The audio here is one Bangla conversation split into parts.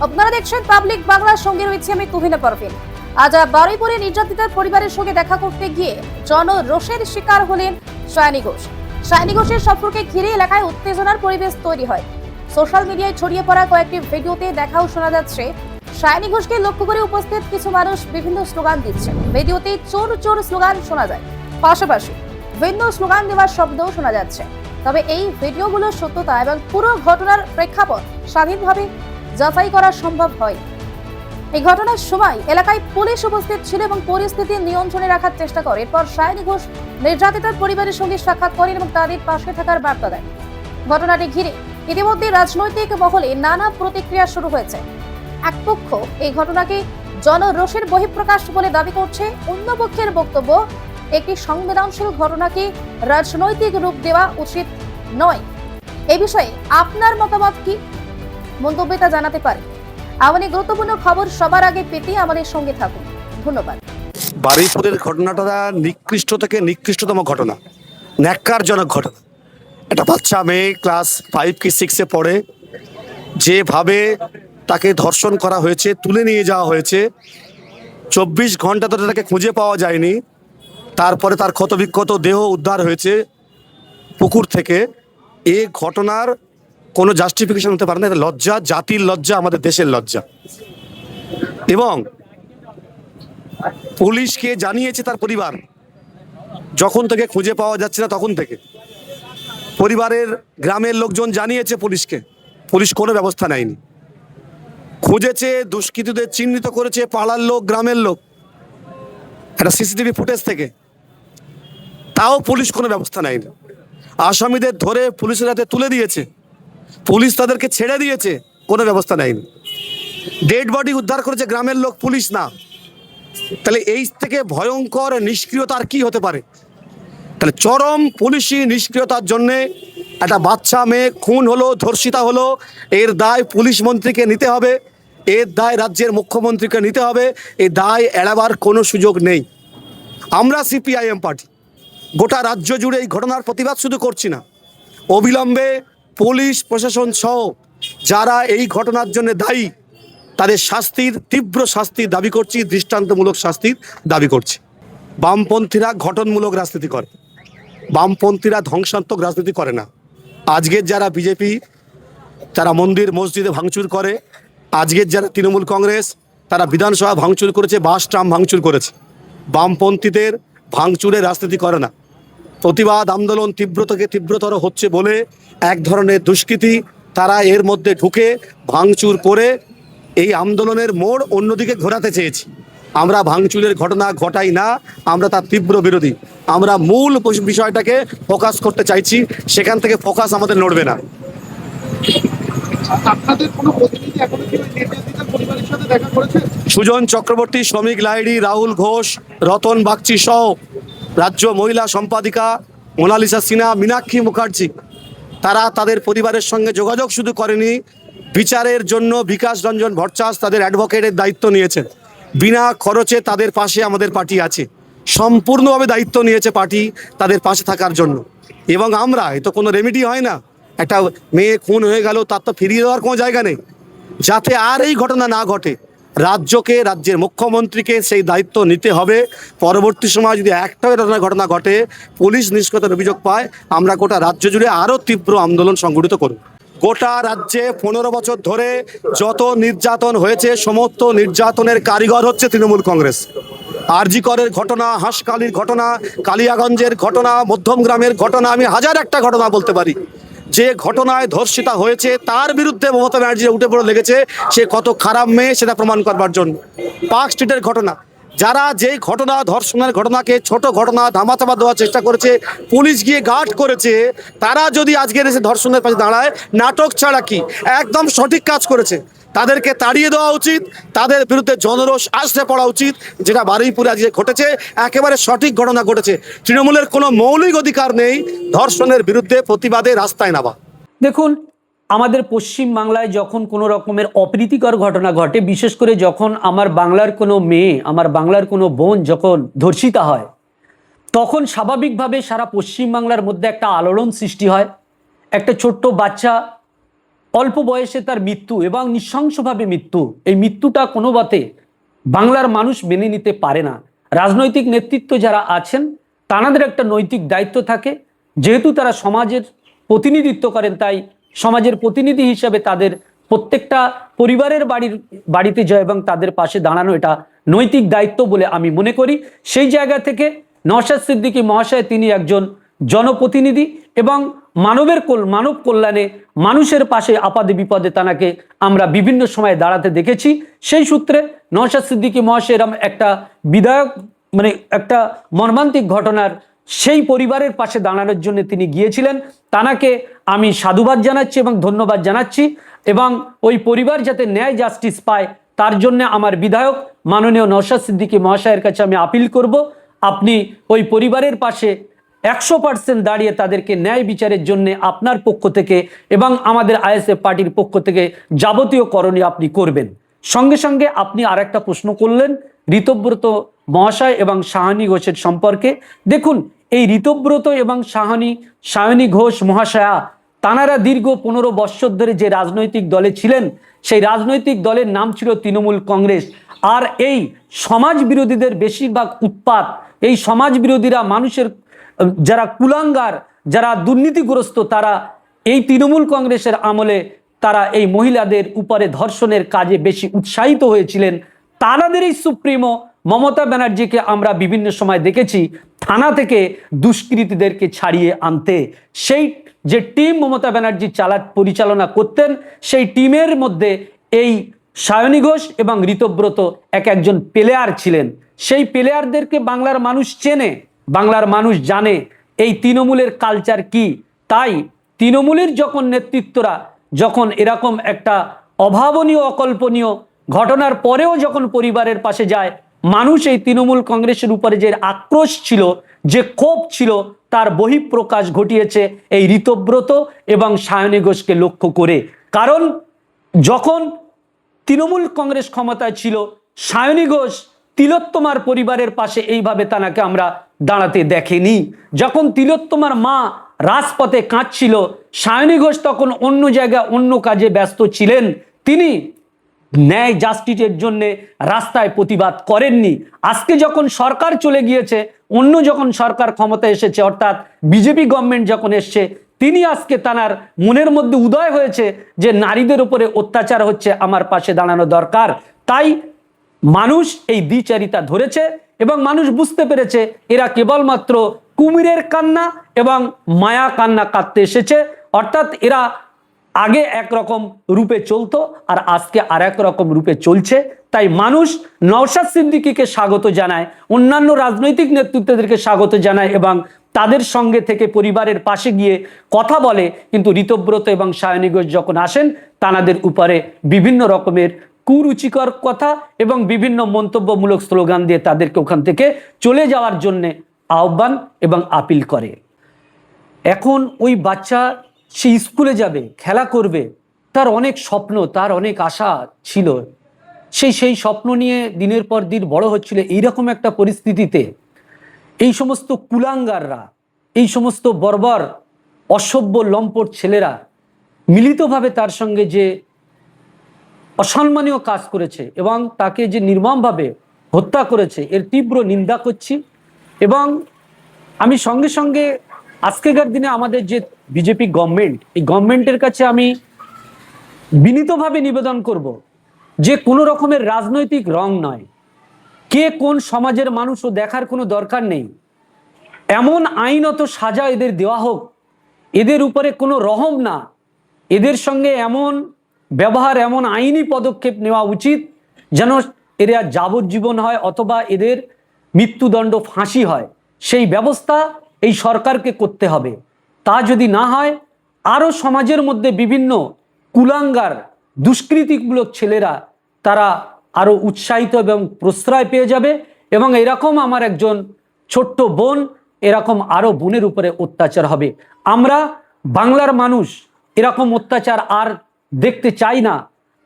আপনারা দেখছেন পাবলিক বাংলার, সঙ্গে রয়েছে আমি তুহিনা পারভিন। আজ বারুইপুরে নির্যাতিতার পরিবারের সঙ্গে দেখা করতে গিয়ে জনরোষের শিকার হলেন সায়নী ঘোষ। সায়নী ঘোষের সফরকে ঘিরে এলাকায় উত্তেজনার পরিবেশ তৈরি হয়। সোশ্যাল মিডিয়ায় ছড়িয়ে পড়া কয়েকটি ভিডিওতে দেখাও শোনা যাচ্ছে সায়নী ঘোষকে লক্ষ্য করে উপস্থিত কিছু মানুষ বিভিন্ন স্লোগান দিচ্ছে। ভিডিওতে চোর চোর স্লোগান শোনা যায়, পাশাপাশি ভিন্ন স্লোগান দেওয়ার শব্দও শোনা যাচ্ছে। তবে এই ভিডিওগুলোর সত্যতা এবং পুরো ঘটনার প্রেক্ষাপট স্বাধীনভাবে যাচাই করা সম্ভব হয়। এই ঘটনার সময় এলাকায় পুলিশ উপস্থিত ছিল এবং পরিস্থিতি নিয়ন্ত্রণে রাখার চেষ্টা করে। এরপর সায়নী ঘোষ নির্যাতিতার পরিবারের সঙ্গে সাক্ষাৎ করেন এবং তাদের পাশে থাকার বার্তা দেন। ঘটনাটি ঘিরে ইতিমধ্যে রাজনৈতিক মহলে নানা প্রতিক্রিয়া শুরু হয়েছে। এক পক্ষ এই ঘটনাকে জনরোষের বহিঃপ্রকাশ বলে দাবি করছে, অন্য পক্ষের বক্তব্য একটি সংবেদনশীল ঘটনাকে রাজনৈতিক রূপ দেওয়া উচিত নয়। এ বিষয়ে আপনার মতামত কি? মন্তব্যে তা জানাতে পারে। এমনই গুরুত্বপূর্ণ খবর সবার আগে পেতে আমাদের সঙ্গে থাকুন। ধন্যবাদ। বারুইপুরের ঘটনাটা নিকৃষ্ট থেকে নিকৃষ্টতম ঘটনা, ন্যাক্কারজনক ঘটনা। একটা বাচ্চা মেয়ে ক্লাস 5 কি 6-এ পড়ে, যেভাবে তাকে ধর্ষণ করা হয়েছে, তুলে নিয়ে যাওয়া হয়েছে, 24 ঘন্টা ধরে তাকে খুঁজে পাওয়া যায়নি। তারপরে তার ক্ষতবিক্ষত দেহ উদ্ধার হয়েছে পুকুর থেকে। এ ঘটনার কোনো জাস্টিফিকেশন হতে পারে না। এটা লজ্জা, জাতির লজ্জা, আমাদের দেশের লজ্জা। এবং পুলিশকে জানিয়েছে তার পরিবার, যখন থেকে খুঁজে পাওয়া যাচ্ছে না তখন থেকে পরিবারের গ্রামের লোকজন জানিয়েছে পুলিশকে, পুলিশ কোনো ব্যবস্থা নেয়নি। খুঁজেছে, দুষ্কৃতীদের চিহ্নিত করেছে পাড়ার লোক, গ্রামের লোক, একটা সিসিটিভি ফুটেজ থেকে, তাও পুলিশ কোনো ব্যবস্থা নেয়নি। আসামিদের ধরে পুলিশের হাতে তুলে দিয়েছে, পুলিশ তাদেরকে ছেড়ে দিয়েছে, কোনো ব্যবস্থা নেয়নি। ডেড বডি উদ্ধার করেছে গ্রামের লোক, পুলিশ না। তাহলে এই থেকে ভয়ঙ্কর নিষ্ক্রিয়তা আর কি হতে পারে? তাহলে চরম পুলিশি নিষ্ক্রিয়তার জন্যে একটা বাচ্চা মেয়ে খুন হলো, ধর্ষিতা হলো, এর দায় পুলিশ মন্ত্রীকে নিতে হবে, এর দায় রাজ্যের মুখ্যমন্ত্রীকে নিতে হবে। এই দায় এড়াবার কোনো সুযোগ নেই। আমরা সিপিআইএম পার্টি গোটা রাজ্য জুড়ে এই ঘটনার প্রতিবাদ শুধু করছি না, অবিলম্বে পুলিশ প্রশাসন সহ যারা এই ঘটনার জন্য দায়ী তাদের শাস্তির, তীব্র শাস্তির দাবি করছি, দৃষ্টান্তমূলক শাস্তির দাবি করছি। বামপন্থীরা ঘটনমূলক রাজনীতি করে, বামপন্থীরা ধ্বংসাত্মক রাজনীতি করে না। আজকের যারা বিজেপি, তারা মন্দির মসজিদে ভাঙচুর করে। আজকের যারা তৃণমূল কংগ্রেস, তারা বিধানসভা ভাঙচুর করেছে, বাস ট্রাম ভাঙচুর করেছে। বামপন্থীদের ভাঙচুরের রাজনীতি করে না। প্রতিবাদ আন্দোলন তীব্র থেকে তীব্রতর হচ্ছে বলে এক ধরনের দুষ্কৃতী তারা এর মধ্যে ঢুকে ভাঙচুর করে এই আন্দোলনের মোড় অন্যদিকে ঘোরাতে চেয়েছি। আমরা ভাঙচুরের ঘটনা ঘটাই না, আমরা তার তীব্র বিরোধী। আমরা মূল বিষয়টাকে ফোকাস করতে চাইছি, সেখান থেকে ফোকাস আমাদের নড়বে না। সুজন চক্রবর্তী, শ্রমিক লাহিড়ী, রাহুল ঘোষ, রতন বাগচি সহ রাজ্য মহিলা সম্পাদিকা মোনালিসা সিনহা, মীনাক্ষী মুখার্জি, তারা তাদের পরিবারের সঙ্গে যোগাযোগ শুধু করেনি, বিচারের জন্য বিকাশ রঞ্জন ভট্টাচার্য তাদের অ্যাডভোকেটের দায়িত্ব নিয়েছেন। বিনা খরচে তাদের পাশে আমাদের পার্টি আছে, সম্পূর্ণভাবে দায়িত্ব নিয়েছে পার্টি তাদের পাশে থাকার জন্য। এবং আমরা, এ তো কোনো রেমেডি হয় না, একটা মেয়ে খুন হয়ে গেল, তার তো ফিরিয়ে দেওয়ার কোনো জায়গা নেই। যাতে আর এই ঘটনা না ঘটে, রাজ্যকে, রাজ্যের মুখ্যমন্ত্রীকে সেই দায়িত্ব নিতে হবে। পরবর্তী সময় যদি একটা ঘটনা ঘটে, পুলিশ নিষ্ক্রিয়তার অভিযোগ পায়, আমরা গোটা রাজ্য জুড়ে আরও তীব্র আন্দোলন সংগঠিত করব। গোটা রাজ্যে 15 বছর ধরে যত নির্যাতন হয়েছে, সমস্ত নির্যাতনের কারিগর হচ্ছে তৃণমূল কংগ্রেস। আরজি করের ঘটনা, হাঁসকালির ঘটনা, কালিয়াগঞ্জের ঘটনা, মধ্যমগ্রামের ঘটনা, আমি হাজার একটা ঘটনা বলতে পারি। যে ঘটনায় ধর্ষিতা হয়েছে তার বিরুদ্ধে মমতা ব্যানার্জি উঠে পড়ে লেগেছে, সে কত খারাপ মেয়ে সেটা প্রমাণ করবার জন্য। পার্ক স্ট্রিটের ঘটনা, যারা যে ঘটনা, ধর্ষণের ঘটনাকে ছোট ঘটনা ধামাচাপা দেওয়ার চেষ্টা করেছে, পুলিশ গিয়ে গার্ড করেছে, তারা যদি আজকের এসে ধর্ষণের পাশে দাঁড়ায়, নাটক ছাড়া কি, একদম সঠিক কাজ করেছে। তাদেরকে তাড়িয়ে দেওয়া উচিত, তাদের বিরুদ্ধে জনরোষ আসতে পড়া উচিত। যেটা বারুইপুরে আজকে ঘটেছে, একেবারে সঠিক ঘটনা ঘটেছে। তৃণমূলের কোনো মৌলিক অধিকার নেই ধর্ষণের বিরুদ্ধে প্রতিবাদে রাস্তায় নামা। দেখুন, আমাদের পশ্চিম বাংলায় যখন কোনো রকমের অপ্রীতিকর ঘটনা ঘটে, বিশেষ করে যখন আমার বাংলার কোনো মেয়ে, আমার বাংলার কোনো বোন যখন ধর্ষিতা হয়, তখন স্বাভাবিকভাবে সারা পশ্চিম বাংলার মধ্যে একটা আলোড়ন সৃষ্টি হয়। একটা ছোট্ট বাচ্চা অল্প বয়সে তার মৃত্যু এবং নৃশংসভাবে মৃত্যু, এই মৃত্যুটা কোনো মতে বাংলার মানুষ মেনে নিতে পারে না। রাজনৈতিক নেতৃত্ব যারা আছেন তাদের একটা নৈতিক দায়িত্ব থাকে, যেহেতু তারা সমাজের প্রতিনিধিত্ব করেন, তাই সমাজের প্রতিনিধি হিসাবে তাদের প্রত্যেকটা পরিবারের বাড়িতে যায় এবং তাদের পাশে দাঁড়ানো এটা নৈতিক দায়িত্ব বলে আমি মনে করি। সেই জায়গা থেকে নওশাদ সিদ্দিকী মহাশয় তিনি একজন জনপ্রতিনিধি এবং মানব কল্যাণে মানুষের পাশে আপদে বিপদে তাকে আমরা বিভিন্ন সময় দাঁড়াতে দেখেছি। সেই সূত্রে নওশাদ সিদ্দিকী মহাশয় এরকম একটা বিধায়ক একটা মর্মান্তিক ঘটনার সেই পরিবারের পাশে দাঁড়ানোর জন্য তিনি গিয়েছিলেন। তাকে আমি সাধুবাদ জানাচ্ছি এবং ধন্যবাদ জানাচ্ছি এবং ওই পরিবার যাতে ন্যায় জাস্টিস পায় তার জন্য আমার বিধায়ক মাননীয় নওশাদ সিদ্দিকী মহাশয়ের কাছে আমি আপিল করব, আপনি ওই পরিবারের পাশে 100% দাঁড়িয়ে তাদেরকে ন্যায় বিচারের জন্য আপনার পক্ষ থেকে এবং আমাদের আইএসএফ পার্টির পক্ষ থেকে যাবতীয় করণীয় আপনি করবেন। সঙ্গে সঙ্গে আপনি আর একটা প্রশ্ন করলেন ঋতব্রত মহাশয় এবং সায়নী ঘোষের সম্পর্কে। দেখুন, এই ঋতব্রত এবং সায়নী ঘোষ মহাশয়া তানারা দীর্ঘ 15 বৎসর ধরে যে রাজনৈতিক দলে ছিলেন সেই রাজনৈতিক দলের নাম ছিল তৃণমূল কংগ্রেস। আর এই সমাজ বিরোধীদের বেশিরভাগ উৎপাত, এই সমাজ বিরোধীরা মানুষের যারা কুলাঙ্গার, যারা দুর্নীতিগ্রস্ত, তারা এই তৃণমূল কংগ্রেসের আমলে তারা এই মহিলাদের উপরে ধর্ষণের কাজে বেশি উৎসাহিত হয়েছিলেন। তাদের এই সুপ্রিমো মমতা ব্যানার্জিকে আমরা বিভিন্ন সময় দেখেছি থানা থেকে দুষ্কৃতীদেরকে ছাড়িয়ে আনতে। সেই যে টিম মমতা ব্যানার্জি পরিচালনা করতেন সেই টিমের মধ্যে এই সায়নী ঘোষ এবং ঋতব্রত একজন প্লেয়ার ছিলেন। সেই প্লেয়ারদেরকে বাংলার মানুষ চেনে, বাংলার মানুষ জানে এই তৃণমূলের কালচার কি। তাই তৃণমূলের যখন নেতৃত্বরা যখন এরকম একটা অভাবনীয় অকল্পনীয় ঘটনার পরেও যখন পরিবারের পাশে যায়, মানুষ এই তৃণমূল কংগ্রেসের উপরে যে আক্রোশ ছিল, যে ক্ষোভ ছিল, তার বহিঃপ্রকাশ ঘটিয়েছে এই ঋতব্রত এবং সায়নী ঘোষকে লক্ষ্য করে। কারণ যখন তৃণমূল কংগ্রেস ক্ষমতায় ছিল সায়নী ঘোষ তিলোত্তমার পরিবারের পাশে এইভাবে তাকে আমরা দাঁড়াতে দেখেনি। যখন তিলোত্তমার মা রাজপথে কাঁদছিল সায়নী ঘোষ তখন অন্য জায়গায় অন্য কাজে ব্যস্ত ছিলেন, তিনি ন্যায় জাস্টিসের জন্য রাস্তায় প্রতিবাদ করেননি। আজকে যখন সরকার চলে গিয়েছে, অন্য যখন সরকার ক্ষমতায় এসেছে অর্থাৎ বিজেপি গভর্নমেন্ট যখন এসছে, তিনি আজকে তার মনের মধ্যে উদয় হয়েছে যে নারীদের উপরে অত্যাচার হচ্ছে, আমার পাশে দাঁড়ানো দরকার। তাই মানুষ এই দ্বিচারিতা ধরেছে এবং মানুষ বুঝতে পেরেছে এরা কেবলমাত্র কুমিরের কান্না এবং মায়া কান্না কাঁদতে এসেছে। অর্থাৎ এরা আগে একরকম রূপে চলতো আর আজকে আর এক রকম রূপে চলছে। তাই মানুষ নওশাদ সিদ্দিকীকে স্বাগত জানায়, অন্যান্য রাজনৈতিক নেতৃত্বদেরকে স্বাগত জানায় এবং তাদের সঙ্গে থেকে পরিবারের পাশে গিয়ে কথা বলে। কিন্তু ঋতব্রত এবং সায়নী ঘোষ যখন আসেন তাদের উপরে বিভিন্ন রকমের কুরুচিকর কথা এবং বিভিন্ন মন্তব্যমূলক স্লোগান দিয়ে তাদেরকে ওখান থেকে চলে যাওয়ার জন্য আহ্বান এবং আপিল করে। এখন ওই বাচ্চা সে স্কুলে যাবে, খেলা করবে, তার অনেক স্বপ্ন, তার অনেক আশা ছিল, সেই স্বপ্ন নিয়ে দিনের পর দিন বড় হচ্ছিল। এইরকম একটা পরিস্থিতিতে এই সমস্ত কুলাঙ্গাররা, এই সমস্ত বর্বর অসভ্য লম্পট ছেলেরা মিলিতভাবে তার সঙ্গে যে অসম্মানীয় কাজ করেছে এবং তাকে যে নির্মমভাবে হত্যা করেছে, এর তীব্র নিন্দা করছি। এবং আমি সঙ্গে সঙ্গে আজকেকার দিনে আমাদের যে বিজেপি গভর্নমেন্ট, এই গভর্নমেন্টের কাছে আমি বিনীতভাবে নিবেদন করব যে কোনো রকমের রাজনৈতিক রং নয়, কে কোন সমাজের মানুষও দেখার কোনো দরকার নেই। এমন আইনত সাজা এদের দেওয়া হোক, এদের উপরে কোনো রহম না, এদের সঙ্গে এমন ব্যবহার, এমন আইনি পদক্ষেপ নেওয়া উচিত যেন এরা যাবজ্জীবন হয় অথবা এদের মৃত্যুদণ্ড ফাঁসি হয়। সেই ব্যবস্থা এই সরকারকে করতে হবে। তা যদি না হয় আরও সমাজের মধ্যে বিভিন্ন কুলাঙ্গার দুষ্কৃতিমূলক ছেলেরা তারা আরও উৎসাহিত এবং প্রশ্রয় পেয়ে যাবে এবং এরকম আমার একজন ছোট্ট বোন, এরকম আরও বোনের উপরে অত্যাচার হবে। আমরা বাংলার মানুষ এরকম অত্যাচার আর দেখতে চাই না।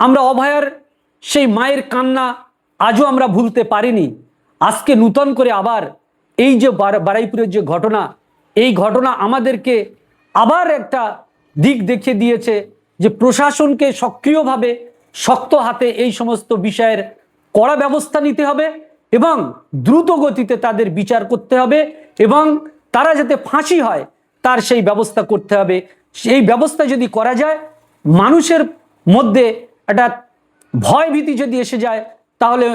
আমরা অভয়ার সেই মায়ের কান্না আজও আমরা ভুলতে পারিনি। আজকে নূতন করে আবার এই যে বারুইপুরের যে ঘটনা, এই ঘটনা আমাদেরকে আবার একটা দিক দেখিয়ে দিয়েছে যে প্রশাসনকে সক্রিয়ভাবে শক্ত হাতে এই সমস্ত বিষয়ের কড়া ব্যবস্থা নিতে হবে এবং দ্রুত গতিতে তাদের বিচার করতে হবে এবং তারা যাতে ফাঁসি হয় তার সেই ব্যবস্থা করতে হবে। সেই ব্যবস্থা যদি করা যায়, মানুষের মধ্যে একটা ভয় ভীতি যদি এসে যায়, তাহলে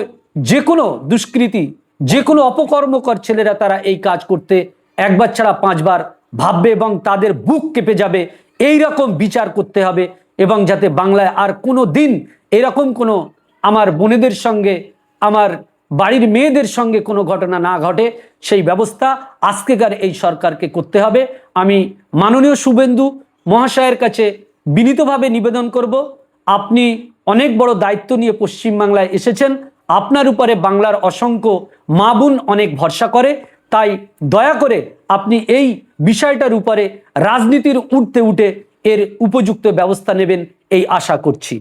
যে কোনো দুষ্কৃতী, যে কোনো অপকর্মকর ছেলেরা তারা এই কাজ করতে একবার ছাড়া 5 বার ভাববে এবং তাদের বুক কেঁপে যাবে। এই রকম বিচার করতে হবে এবং যাতে বাংলায় আর কোনো দিন এরকম কোনো আমার বোনেদের সঙ্গে, আমার বাড়ির মেয়েদের সঙ্গে কোনো ঘটনা না ঘটে, সেই ব্যবস্থা আজকেকার এই সরকারকে করতে হবে। আমি মাননীয় শুভেন্দু মহাশয়ের কাছে বিনীতভাবে নিবেদন করব, আপনি অনেক বড় দায়িত্ব নিয়ে পশ্চিমবাংলায় এসেছেন, আপনার উপরে বাংলার অসংখ্য মা বোন অনেক ভরসা করে, তাই দয়া করে আপনি এই বিষয়টার উপরে রাজনীতির ঊর্ধ্বে উঠে এর উপযুক্ত ব্যবস্থা নেবেন এই আশা করছি।